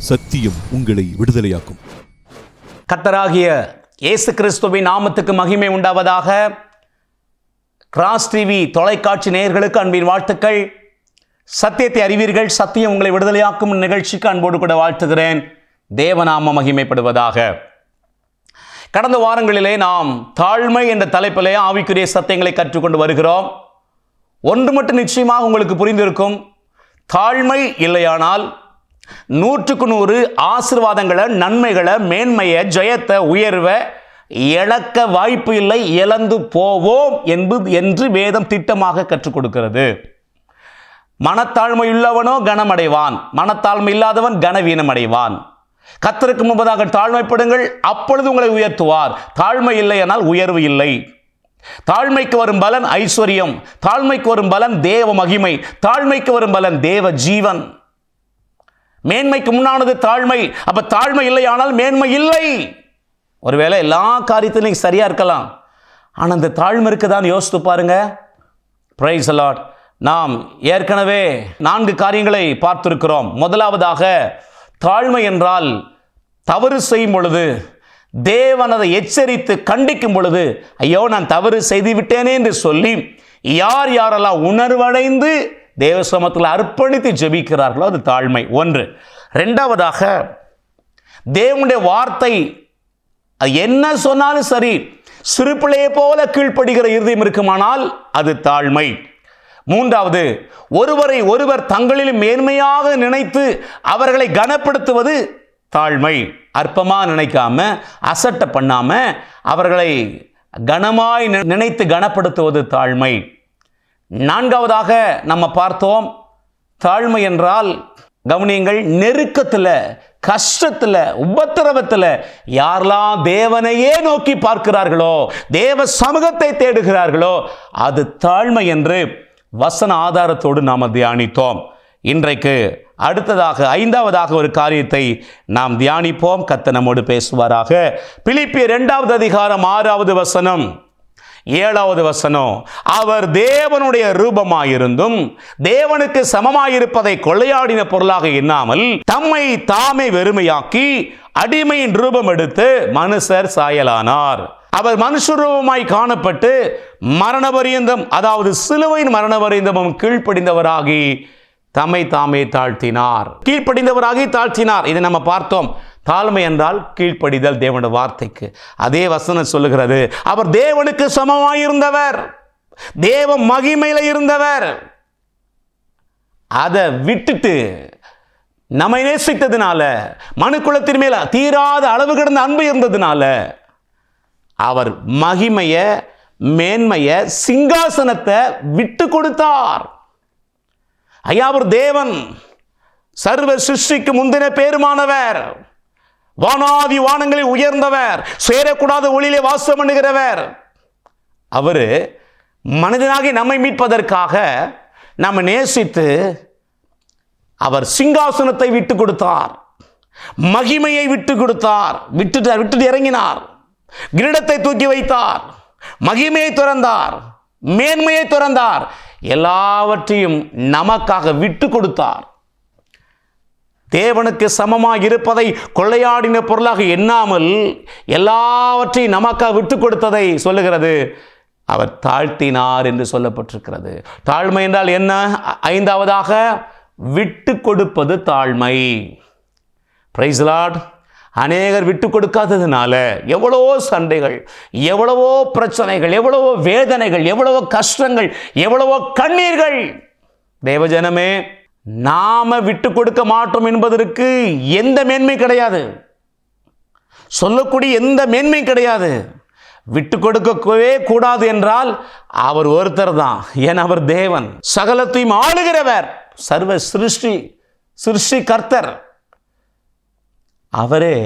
சத்தியம் உங்களை விடுதலையாக்கும். கர்த்தராகிய இயேசு கிறிஸ்துவின் நாமத்துக்கு மகிமை உண்டாவதாக. கிராஸ் டிவி தொலைக்காட்சி நேயர்களுக்கு அன்பின் வாழ்த்துக்கள். சத்தியத்தை அறிவீர்கள், சத்தியம் உங்களை விடுதலையாக்கும் நிகழ்ச்சிக்கு அன்போடு கூட வாழ்த்துகிறேன். தேவநாம மகிமைப்படுவதாக. கடந்த வாரங்களிலே நாம் தாழ்மை என்ற தலைப்பிலே ஆவிக்குரிய சத்தியங்களை கற்றுக்கொண்டு வருகிறோம். ஒன்று மட்டும் நிச்சயமாக உங்களுக்கு புரிந்திருக்கும். தாழ்மை இல்லையானால் 100க்கு 100 ஆசீர்வாதங்களை, நன்மைகளை, மேன்மையை, ஜெயத்தை, உயர்வை இழக்க வாய்ப்பு இல்லை, இழந்து போவோம் என்று வேதம் திட்டமாக கற்றுக் கொடுக்கிறது. மனத்தாழ்மை உள்ளவனோ கனமடைவான், மனத்தாழ்மை இல்லாதவன் கனவீனம் அடைவான். கர்த்தருக்கு முன்பதாக தாழ்மைப்படுங்கள், அப்பொழுது உங்களை உயர்த்துவார். தாழ்மை இல்லையானால் உயர்வு இல்லை. தாழ்மைக்கு வரும் பலன் ஐஸ்வர்யம், தாழ்மைக்கு வரும் பலன் தேவ மகிமை, தாழ்மைக்கு வரும் பலன் தேவ ஜீவன். மேன்மைக்கு முன்னானது தாழ்மை. அப்ப தாழ்மை இல்லையானால் மேன்மை இல்லை. ஒருவேளை எல்லா காரியத்திலும் நீங்க சரியா இருக்கலாம், ஆனா அந்த தாழ்மை இருக்குதான் யோசித்து பாருங்க. Price the Lord. நாம் ஏற்கனவே 4 காரியங்களை பார்த்திருக்கிறோம். முதலாவதாக, தாழ்மை என்றால் தவறு செய்யும் பொழுது தேவன் அதை எச்சரித்து கண்டிக்கும் பொழுது, ஐயோ நான் தவறு செய்து விட்டேனே என்று சொல்லி யார் யாரெல்லாம் உணர்வடைந்து தேவ சமூகத்தில் அர்ப்பணித்து ஜெபிக்கிறார்களோ அது தாழ்மை. ஒன்று. இரண்டாவதாக, தேவனுடைய வார்த்தை அது என்ன சொன்னாலும் சரி சிறுபிள்ளையை போல கீழ்ப்படுகிற இருதயம் இருக்குமானால் அது தாழ்மை. மூன்றாவது, ஒருவரை ஒருவர் தங்களில் மேன்மையாக நினைத்து அவர்களை கனப்படுத்துவது தாழ்மை. அற்பமா நினைக்காம, அசட்டை பண்ணாம அவர்களை கனமாய் நினைத்து கனப்படுத்துவது தாழ்மை. நான்காவதாக நம்ம பார்த்தோம், தாழ்மை என்றால் கவனியங்கள், நெருக்கத்தில், கஷ்டத்தில், உபத்திரவத்தில் யாரெல்லாம் தேவனையே நோக்கி பார்க்கிறார்களோ, தேவ சமூகத்தை தேடுகிறார்களோ அது தாழ்மை என்று வசன ஆதாரத்தோடு நாம் தியானித்தோம். இன்றைக்கு அடுத்ததாக 5வதாக ஒரு காரியத்தை நாம் தியானிப்போம். கர்த்தர் நம்மோடு பேசுவாராக. பிலிப்பியர் 2வது அதிகாரம் 6வது வசனம் 7வது வசனம். அவர் தேவனுடைய ரூபமாயிருந்தும் தேவனுக்கு சமமாயிருப்பதை கொள்ளையாடின பொருளாக எண்ணாமல் தம்மை தாமே வெறுமையாக்கி அடிமையின் ரூபம் எடுத்து மனுஷர் சாயலானார். அவர் மனுஷரூபமாய் காணப்பட்டு மரணபரியந்தம், அதாவது சிலுவையின் மரணபரியந்தமும் கீழ்ப்படிந்தவராகி தம்மை தாமே தாழ்த்தினார். கீழ்ப்படிந்தவராகி தாழ்த்தினார். இதை நம்ம பார்த்தோம். தாழ்மை என்றால் கீழ்ப்படிதல் தேவனுடைய வார்த்தைக்கு. அதே வசனம் சொல்லுகிறது, அவர் தேவனுக்கு சமமாயிருந்தவர், தேவ மகிமையில இருந்தவர். அதை விட்டுட்டு நம்மை நேசித்ததுனால, மனுக்குலத்தின் மேல தீராத அளவு கிடந்த அன்பு இருந்ததுனால அவர் மகிமைய, மேன்மைய, சிங்காசனத்தை விட்டு கொடுத்தார். ஐயா, அவர் தேவன், சர்வ சிருஷ்டிக்கு முந்தின பேருமானவர், வானாதி வானங்களில் உயர்ந்தவர், சேரக்கூடாத ஒளியிலே வாசம் பண்ணுகிறவர். அவரு மனிதனாகி நம்மை மீட்பதற்காக நம்ம நேசித்து அவர் சிங்காசனத்தை விட்டு கொடுத்தார், மகிமையை விட்டு கொடுத்தார். விட்டுட்டு இறங்கினார். கிரீடத்தை தூக்கி வைத்தார், மகிமையை துறந்தார், மேன்மையை துறந்தார், எல்லாவற்றையும் நமக்காக விட்டு கொடுத்தார். தேவனுக்கு சமமாக இருப்பதை கொள்ளையாடின பொருளாக எண்ணாமல் எல்லாவற்றையும் நமக்காக விட்டு கொடுத்ததை சொல்லுகிறது. அவர் தாழ்த்தினார் என்று சொல்லப்பட்டிருக்கிறது. தாழ்மை என்றால் என்ன? 5வதாக, விட்டு கொடுப்பது தாழ்மை. Price the Lord. அநேகர் விட்டு கொடுக்காததுனால எவ்வளவோ சண்டைகள், எவ்வளவோ பிரச்சனைகள், எவ்வளவோ வேதனைகள், எவ்வளவோ கஷ்டங்கள், எவ்வளவோ கண்ணீர்கள். தேவஜனமே, நாம விட்டு கொடுக்க மாட்டோம் என்பதற்கு எந்த மேன்மை கிடையாது, சொல்லக்கூடிய எந்த மேன்மை கிடையாது. விட்டு கொடுக்கவே கூடாது என்றால் அவர் ஒருத்தர் தான். ஏன்? அவர் தேவன், சகலத்தையும் ஆளுகிறவர், சர்வ சிருஷ்டி கர்த்தர். அவரே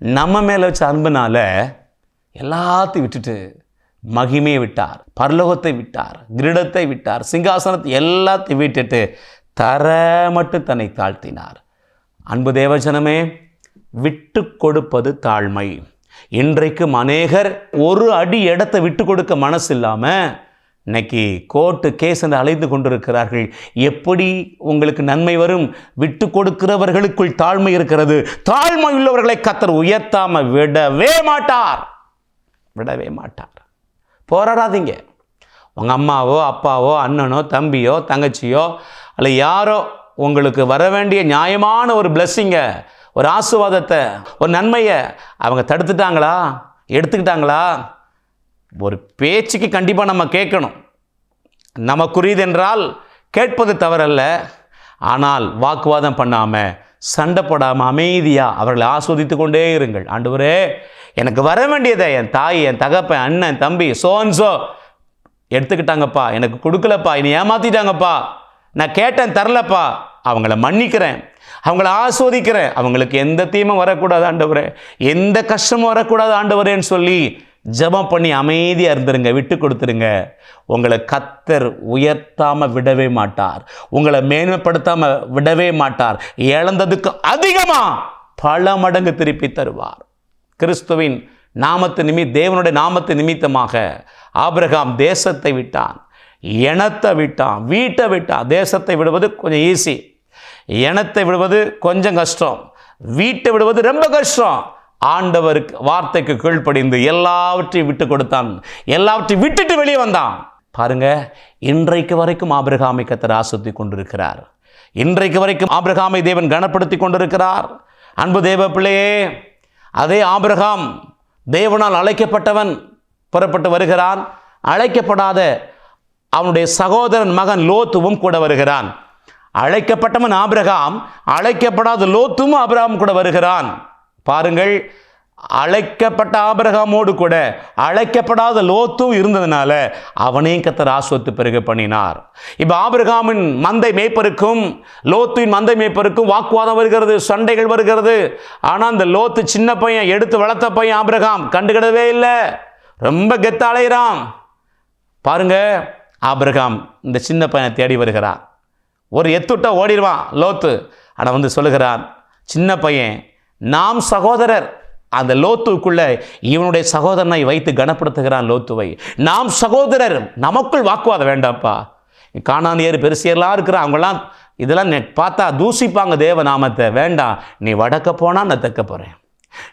நம்ம மேல வச்ச அன்புனால எல்லாத்தையும் விட்டுட்டு மகிமையை விட்டார், பரலோகத்தை விட்டார், கிரீடத்தை விட்டார், சிங்காசனத்தை எல்லாத்தையும் விட்டுட்டு தர மட்டும் தன்னை தாழ்த்தினார். அன்பு தேவஜனமே, விட்டு கொடுப்பது தாழ்மை. இன்றைக்கும் அநேகர் ஒரு அடி இடத்தை விட்டு கொடுக்க மனசு இல்லாம இன்னைக்கு கோர்ட்டு கேஸ் என்று அலைந்து கொண்டிருக்கிறார்கள். எப்படி உங்களுக்கு நன்மை வரும்? விட்டு கொடுக்கிறவர்களுக்குள் தாழ்மை இருக்கிறது. தாழ்மை உள்ளவர்களை கர்த்தர் உயர்த்தாம விடவே மாட்டார். போராடாதீங்க. உங்கள் அம்மாவோ அப்பாவோ அண்ணனோ தம்பியோ தங்கச்சியோ அல்ல யாரோ உங்களுக்கு வர வேண்டிய நியாயமான ஒரு பிளெஸ்ஸிங்கை, ஒரு ஆசீர்வாதத்தை, ஒரு நன்மையை அவங்க தடுத்துட்டாங்களா, எடுத்துக்கிட்டாங்களா? ஒரு பேச்சுக்கு கண்டிப்பாக நம்ம கேட்கணும். நமக்குரியது என்றால் கேட்பது தவறல்ல. ஆனால் வாக்குவாதம் பண்ணாமல், சண்டை போடாமல் அமைதியாக அவர்களை ஆஸ்வதித்து கொண்டே இருங்கள். ஆண்டவரே, எனக்கு வர வேண்டியதை என் தாய், என் தகப்பன், அண்ணன், தம்பி, சோன்சோ எடுத்துக்கிட்டாங்கப்பா, எனக்கு கொடுக்கலப்பா, என்னை ஏமாற்றிட்டாங்கப்பா, நான் கேட்டேன் தரலப்பா, அவங்கள மன்னிக்கிறேன், அவங்கள ஆஸ்வதிக்கிறேன், அவங்களுக்கு எந்த தீமும் வரக்கூடாது ஆண்டவரே, எந்த கஷ்டமும் வரக்கூடாது ஆண்டவரேன்னு சொல்லி ஜெபம் பண்ணி அமைதியாக இருந்துருங்க, விட்டு கொடுத்துருங்க. உங்களை கர்த்தர் உயர்த்தாமல் விடவே மாட்டார். உங்களை மேன்மைப்படுத்தாமல் விடவே மாட்டார். இழந்ததுக்கு அதிகமாக பல மடங்கு திருப்பி தருவார். கிறிஸ்துவின் தேவனுடைய நாமத்து நிமித்தமாக ஆபிரகாம் தேசத்தை விட்டான், இனத்தை விட்டான், வீட்டை விட்டான். தேசத்தை விடுவது கொஞ்சம் ஈஸி, இனத்தை விடுவது கொஞ்சம் கஷ்டம், வீட்டை விடுவது ரொம்ப கஷ்டம். ஆண்டவருக்கு வார்த்தைக்கு கீழ்ப்படிந்து எல்லாவற்றையும் விட்டு கொடுத்தான், எல்லாவற்றையும் விட்டுட்டு வெளியே வந்தான். பாருங்க, இன்றைக்கு வரைக்கும் ஆபிரகாமை கர்த்தர் ஆசீர்வதித்துக் கொண்டிருக்கிறார். இன்றைக்கு வரைக்கும் ஆபிரகாமை தேவன் கனப்படுத்தி கொண்டிருக்கிறார். அன்பு தேவ பிள்ளையே, அதே ஆபிரகாம் தேவனால் அழைக்கப்பட்டவன் புறப்பட்டு வருகிறான். அழைக்கப்படாத அவனுடைய சகோதரன் மகன் லோத்துவும் கூட வருகிறான். அழைக்கப்பட்டவன் ஆபிரகாம், அழைக்கப்படாத லோத்தும் ஆபிரகாம் கூட வருகிறான். பாருங்கள், அழைக்கப்பட்ட ஆபிரகாமோடு கூட அழைக்கப்படாத லோத்தும் இருந்ததுனால அவனையும் கர்த்தர் ஆசீர்வதித்து பெருக பண்ணினார். இப்போ ஆபிரகாமின் மந்தை மேய்ப்பருக்கும் லோத்துவின் மந்தை மேய்ப்பருக்கும் வாக்குவாதம் வருகிறது, சண்டைகள் வருகிறது. ஆனால் அந்த லோத்து சின்ன பையன், எடுத்து வளர்த்த பையன் ஆபிரகாம் கண்டுகிடவே இல்லை, ரொம்ப கெத்த அலைகிறான். பாருங்க, ஆபிரகாம் இந்த சின்ன பையனை தேடி வருகிறான். ஒரு எத்துட்டா ஓடிடுவான் லோத்து. ஆனால் வந்து சொல்லுகிறான், சின்ன பையன், நாம் சகோதரர். அந்த லோத்துக்குள்ள இவனுடைய சகோதரனை வைத்து கனப்படுத்துகிறான் லோத்துவை. நாம் சகோதரர், நமக்குள் வாக்குவாதம் வேண்டாம்ப்பா. கானானியர் பெருசியர்லாம் இருக்கிறான், அவங்களாம் இதெல்லாம் பார்த்தா தூசிப்பாங்க தேவ நாமத்தை. வேண்டாம், நீ வடக்க போனால் நான் தெற்க போகிறேன்,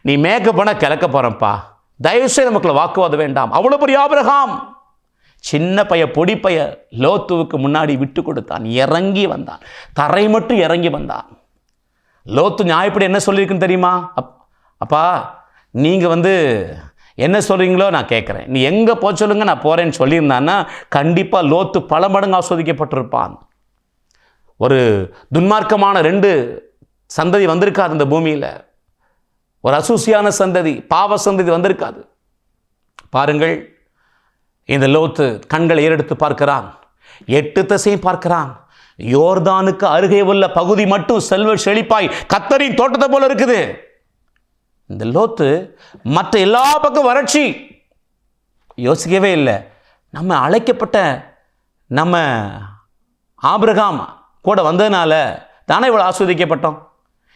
நீ மேற்க போனால் கிழக்க போகிறேன்ப்பா, தயவுசெய்து நமக்குள்ள வாக்குவாதம் வேண்டாம். அவ்வளோ பெரிய ஆபிரகாம் சின்ன பைய பொடி பைய லோத்துவுக்கு முன்னாடி விட்டு கொடுத்தான், இறங்கி வந்தான், தரை மட்டும் இறங்கி வந்தான். லோத்து நியாயப்படி என்ன சொல்லியிருக்குன்னு தெரியுமா? அப்பா, நீங்கள் என்ன சொல்கிறீங்களோ நான் கேட்குறேன், நீ எங்கே போக சொல்லுங்க நான் போகிறேன்னு சொல்லியிருந்தான்னா கண்டிப்பாக லோத்து பல மடங்கு ஆஸ்வதிக்கப்பட்டிருப்பான். ஒரு துன்மார்க்கமான 2 சந்ததி வந்திருக்காது இந்த பூமியில். ஒரு அசூசியான சந்ததி, பாவ சந்ததி வந்திருக்காது. பாருங்கள், இந்த லோத்து கண்களை ஏறெடுத்து பார்க்கிறான், 8 திசையும் பார்க்கிறான். யோர்தானுக்கு அருகே உள்ள பகுதி மட்டும் செல்வ செழிப்பாய் கர்த்தரின் தோட்டத்தை போல இருக்குது. இந்த லோத்து மற்ற எல்லா பக்கம் வறட்சி. யோசிக்கவே இல்லை, நம்ம அழைக்கப்பட்ட நம்ம ஆபிரகாம் கூட வந்ததுனால தானே இவ்வளோ ஆஸ்வதிக்கப்பட்டோம்,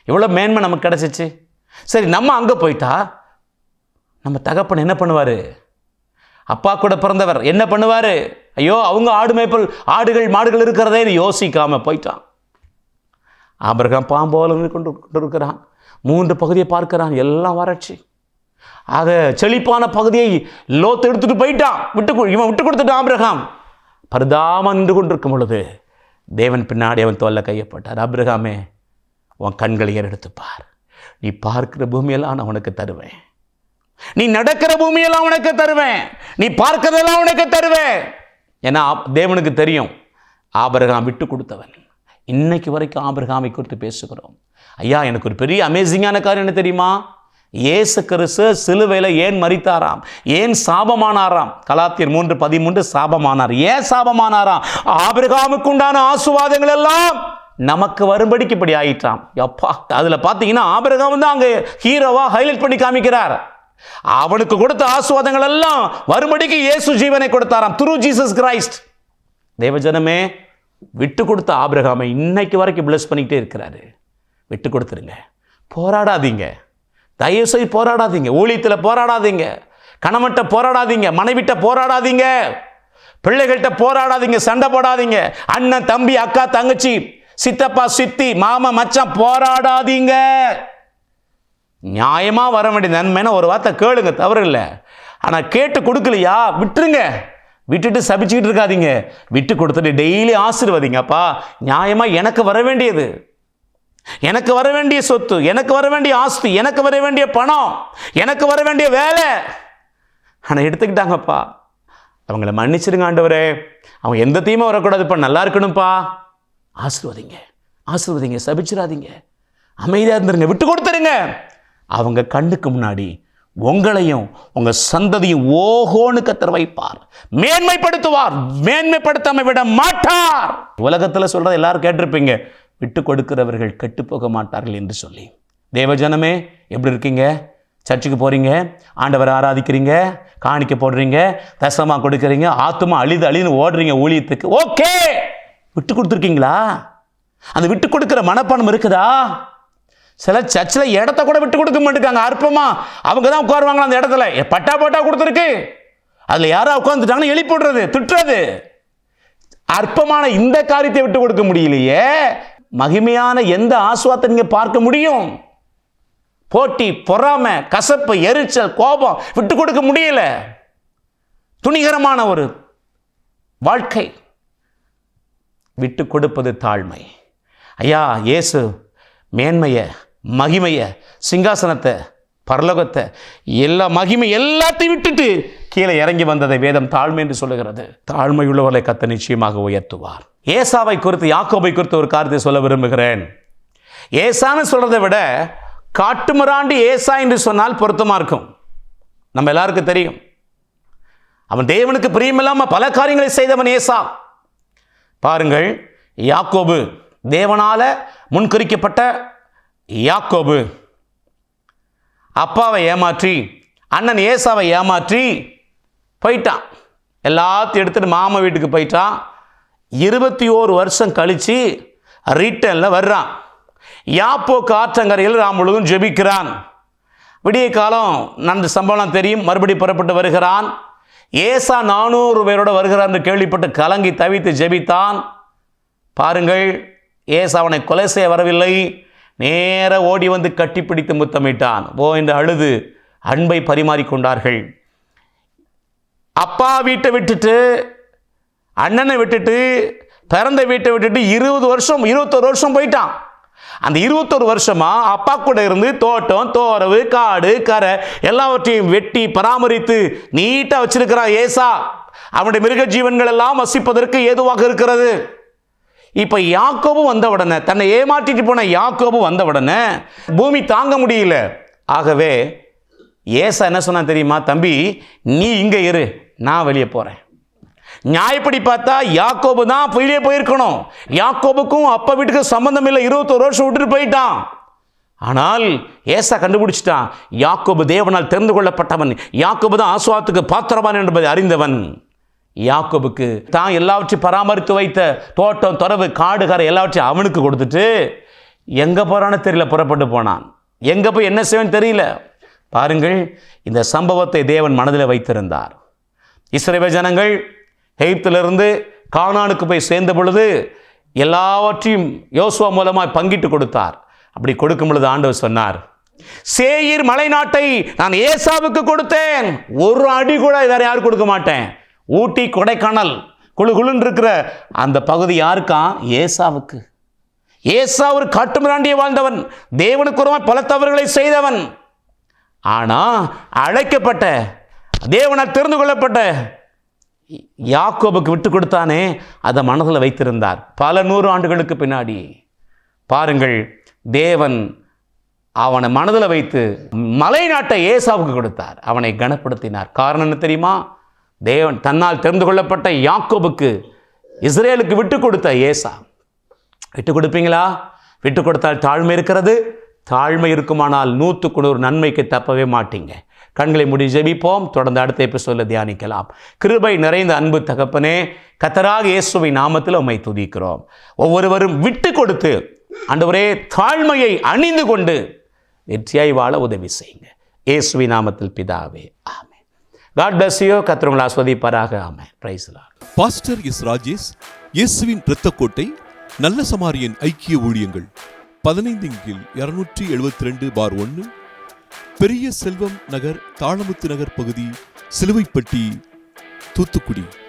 இவ்வளோ மேன்மை நமக்கு கிடச்சிச்சு. சரி, நம்ம அங்கே போயிட்டா நம்ம தகப்பன் என்ன பண்ணுவார்? அப்பா கூட பிறந்தவர் என்ன பண்ணுவார்? ஐயோ, அவங்க ஆடு மேய்ப்பல், ஆடுகள் மாடுகள் இருக்கிறதே யோசிக்காமல் போயிட்டான். ஆபிரகாம் பாம்போல கொண்டு இருக்கிறான். 3 பகுதியை பார்க்கிறான், எல்லாம் வறட்சி. ஆக செழிப்பான பகுதியை லோத்து எடுத்துட்டு போயிட்டான், இவன் விட்டு கொடுத்துட்டான். ஆபிரகாம் பரிதாபம் நின்று கொண்டிருக்கும் பொழுது தேவன் பின்னாடி அவன் தோல்ல கையப்பட்டார். ஆபிரகாமே, உன் கண்களை ஏறெடுத்துப்பார், நீ பார்க்கிற பூமியெல்லாம் நான் உனக்கு தருவேன், நீ நடக்கிற பூமியெல்லாம் உனக்கு தருவேன், நீ பார்க்கிறதெல்லாம் உனக்கு தருவேன். ஏன்னா தேவனுக்கு தெரியும் ஆபிரகாம் விட்டு கொடுத்தவன். இன்னைக்கு வரைக்கும் ஆபிரகாமை குறித்து பேசுகிறோம். ஐயா, எனக்கு ஒரு பெரிய அமேசிங்கான காரியம் என்ன தெரியுமா? இயேசு கிறிஸ்து சிலுவையில் ஏன் மரித்தாராம், ஏன் சாபமானாராம்? கலாத்தியர் 3:13 சாபமானார். ஏன் சாபமானாராம்? ஆபிரகாமுக்கு உண்டான ஆசீர்வாதங்கள் எல்லாம் நமக்கு வரும்படிக்கு இப்படி ஆயிட்டாம். அப்பா, அதில் பார்த்தீங்கன்னா ஆபிரகாம் தான் அங்கே ஹீரோவா ஹைலைட் பண்ணி காமிக்கிறார். அவனுக்கு கொடுத்த ஆசீர்வாதங்கள் எல்லாம் வரும்படிக்கு இயேசு ஜீவனை கொடுத்தாராம், த்ரூ ஜீசஸ் கிரைஸ்ட். தேவஜனமே, விட்டு கொடுத்த ஆபிரகாமை இன்னைக்கு வரைக்கும் பிளஸ் பண்ணிக்கிட்டே இருக்கிறாரு. விட்டு கொடுத்துருங்க, போராடாதீங்க, தயவுசெய்து போராடாதீங்க, ஊழியத்தில் போராடாதீங்க, கணவன்கிட்ட போராடாதீங்க, மனைவிட்ட போராடாதீங்க. பிள்ளைகள்கிட்ட போராடாதீங்க, சண்டை போடாதீங்க. அண்ணன், தம்பி, அக்கா, தங்கச்சி, சித்தப்பா, சித்தி, மாமா, மச்சான், போராடாதீங்க. நியாயமா வர வேண்டிய நன்மைன்னு ஒரு வார்த்தை கேளுங்க, தவறு இல்லை. ஆனால் கேட்டு கொடுக்கலையா விட்டுருங்க. விட்டுட்டு சபிச்சுக்கிட்டு இருக்காதீங்க. விட்டு கொடுத்துட்டு டெய்லி ஆசீர்வதிங்கப்பா. நியாயமா எனக்கு வர வேண்டியது, எனக்கு வர வேண்டிய சொத்து, எனக்கு வர வேண்டிய ஆஸ்தி, எனக்கு வர வேண்டிய பணம், எனக்கு வர வேண்டிய வேலை, ஆனால் எடுத்துக்கிட்டாங்கப்பா, அவங்கள மன்னிச்சிடுங்க ஆண்டவரே. அவங்க எந்த தீமை வரக்கூடாதுப்பா, நல்லா இருக்கணும்ப்பா. ஆசீர்வதிங்க, ஆசீர்வதிங்க, சபிச்சிடாதீங்க, அமைதியாக இருந்துருங்க, விட்டு கொடுத்துருங்க. அவங்க கண்ணுக்கு முன்னாடி உங்களையும் உங்க சந்ததியும் ஓஹோன்னு கத்தர் வைப்பார், மேன்மைப்படுத்துவார், மேன்மைப்படுத்தாம விட மாட்டார். உலகத்தில் சொல்றது எல்லாரும் கேட்டிருப்பீங்க, விட்டு கொடுக்கிறவர்கள் கெட்டு போக மாட்டார்கள் என்று சொல்லி. தேவஜனமே எப்படி இருக்கீங்க? சர்ச்சுக்கு போறீங்க, ஆண்டவரை ஆராதிக்கிறீங்க, காணிக்க போடுறீங்க, தசமா கொடுக்குறீங்க, ஆத்துமா அழிந்து ஓடுறீங்க ஊழியத்துக்கு. ஓகே, விட்டு கொடுத்துருக்கீங்களா? அந்த விட்டு கொடுக்கிற மனப்பான்மை இருக்குதா? சில சர்ச்சில் இடத்த கூட விட்டு கொடுக்க மாட்டேங்காங்க. அற்பமா அவங்க தான் உட்காருவாங்களா அந்த இடத்துல. பட்டா கொடுத்துருக்கு, அதில் யாரா உட்காந்துட்டாங்கன்னு எழுப்பி போடுறது, திட்டுறது. அற்பமான இந்த காரியத்தை விட்டு கொடுக்க முடியலையே, மகிமையான எந்த ஆசுவாத்தை நீங்க பார்க்க முடியும்? போட்டி, பொறாமை, கசப்பு, எரிச்சல், கோபம் விட்டு கொடுக்க முடியல. துணிகரமான ஒரு வாழ்க்கை. விட்டு கொடுப்பது தாழ்மை. ஐயா, இயேசு மேன்மையை, மகிமையை, சிங்காசனத்தை, பரலோகத்தை, எல்லா மகிமை எல்லாத்தையும் விட்டுட்டு கீழே இறங்கி வந்ததை வேதம் தாழ்மை என்று சொல்லுகிறது. தாழ்மை உள்ளவர்களை கர்த்தர் நிச்சயமாக உயர்த்துவார். ஏசாவை குறித்து, யாக்கோபை குறித்து ஒரு காரியத்தை சொல்ல விரும்புகிறேன். ஏசான்னு சொல்றதை விட காட்டுமிராண்டி ஏசா என்று சொன்னால் பொருத்தமா இருக்கும். நம்ம எல்லாருக்கும் தெரியும், அவன் தேவனுக்கு பிரியமில்லாம பல காரியங்களை செய்தவன் ஏசா. பாருங்கள், யாக்கோபு தேவனால முன்குறிக்கப்பட்ட யாக்கோபு அப்பாவை ஏமாற்றி, அண்ணன் ஏசாவை ஏமாற்றி போயிட்டான். எல்லாத்தையும் எடுத்துட்டு மாமா வீட்டுக்கு போயிட்டான். 21 வருஷம் கழிச்சு ரிட்டர்ன்ல வர்றான். யாப்போக்கு ஆற்றங்கரையில் ராம் முழுவதும் ஜெபிக்கிறான். விடிய காலம் நடந்த சம்பவம் தெரியும். மறுபடி புறப்பட்டு வருகிறான். ஏசா 400 பேரோட வருகிறான் என்று கேள்விப்பட்டு கலங்கி தவித்து ஜெபித்தான். பாருங்கள், ஏசா அவனை கொலை செய்ய வரவில்லை, நேர ஓடி வந்து கட்டிப்பிடித்து முத்தமிட்டான். ஓ என்று அழுது அன்பை பரிமாறிக்கொண்டார்கள். அப்பா வீட்டை விட்டுட்டு, அண்ணனை விட்டுட்டு, பிறந்த வீட்டை விட்டுட்டு 21 வருஷம் போயிட்டான். அந்த 21 வருஷமா அப்பா கூட இருந்து தோட்டம், தோரவு, காடு, கரை எல்லாவற்றையும் வெட்டி பராமரித்து நீட்டா வச்சிருக்கிறான் ஏசா. அவனுடைய மிருக ஜீவன்கள் எல்லாம் வசிப்பதற்கு ஏதுவாக இருக்கிறது. இப்ப யாக்கோபு வந்த உடனே, தன்னை ஏமாற்றிட்டு போன யாக்கோபு வந்த உடனே பூமி தாங்க முடியல. ஆகவே ஏசா என்ன சொன்னா தெரியுமா? தம்பி, நீ இங்க இரு, நான் வெளியே போறேன். நியாயப்படி பார்த்தா யாக்கோபு தான் வெளியே போயிருக்கணும். யாக்கோபுக்கும் அப்பா வீட்டுக்கு சம்பந்தம் இல்லை. 21 வருஷம் விட்டுட்டு போயிட்டான். ஆனால் ஏசா கண்டுபிடிச்சிட்டான், யாக்கோபு தேவனால் தெரிந்து கொள்ளப்பட்டவன், யாக்கோபு தான் ஆசுவாத்துக்கு பாத்திரவான் என்பதை அறிந்தவன். யாக்கோபுக்கு தான் எல்லாவற்றையும் பராமரித்து வைத்த தோட்டம், தொரவு, காடு, கரை எல்லாவற்றையும் அவனுக்கு கொடுத்துட்டு எங்க போறான்னு தெரியல, புறப்பட்டு போனான். எங்க போய் என்ன செய்வேன்னு தெரியல. பாருங்கள், இந்த சம்பவத்தை தேவன் மனதில் வைத்திருந்தார். இஸ்ரவேல் ஜனங்கள் எகிப்திலிருந்து கானானுக்கு போய் சேர்ந்த பொழுது எல்லாவற்றையும் யோசுவா மூலமாய் பங்கிட்டு கொடுத்தார். அப்படி கொடுக்கும் பொழுது ஆண்டவர் சொன்னார், சேயீர் மலை நாட்டை நான் ஏசாவுக்கு கொடுத்தேன், ஒரு அடி கூட வேற யாரும் கொடுக்க மாட்டேன். ஊட்டி, கொடைக்கானல், குழுன்னு இருக்கிற அந்த பகுதி யாருக்கா? ஏசாவுக்கு. ஏசா ஒரு காட்டுமிராண்டியை வாழ்ந்தவன், தேவனுக்கு ஒருவன் பல தவறுகளை செய்தவன். ஆனா அழைக்கப்பட்ட, தேவனால் தெரிந்து கொள்ளப்பட்ட யாக்கோபுக்கு விட்டு கொடுத்தானே, அதை மனதில் வைத்திருந்தார். பல 100 ஆண்டுகளுக்கு பின்னாடி பாருங்கள், தேவன் அவனை மனதில் வைத்து மலை நாட்டை ஏசாவுக்கு கொடுத்தார். அவனை கனப்படுத்தினார். காரணம் என்ன தெரியுமா? தேவன் தன்னால் தெரிந்து கொள்ளப்பட்ட யாக்கோபுக்கு, இஸ்ரேலுக்கு விட்டு கொடுத்த ஏசா. விட்டு கொடுப்பீங்களா? விட்டு கொடுத்தால் தாழ்மை இருக்கிறது. தாழ்மை இருக்குமானால் 100க்கு 100 நன்மைக்கு தப்பவே மாட்டீங்க. கண்களை மூடி ஜெபிப்போம். தொடர்ந்து அடுத்த எபிசோட்ல தியானிக்கலாம். கிருபை நிறைந்த அன்பு தகப்பனே, கர்த்தராகிய இயேசுவின் நாமத்தில் உம்மை துதிக்கிறோம். ஒவ்வொருவரும் விட்டு கொடுத்து ஆண்டவரே தாழ்மையை அணிந்து கொண்டு வெற்றியாய் வாழ உதவி செய்யுங்க. இயேசுவின் நாமத்தில் பிதாவே, ஆமென். God plus you. கர்த்தர் உங்களை ஆஸ்வதிப்பாராக. ஆமென். Praise the Lord. Pastor S Rajesh, இயேசுவின் இரத்தக்கோட்டை, நல்ல சமாரியன் ஐக்கிய ஊழியங்கள், 15 கீழ் 272/1, பெரிய செல்வம் நகர், தாளமுத்து நகர் பகுதி, சிலுவைப்பட்டி, தூத்துக்குடி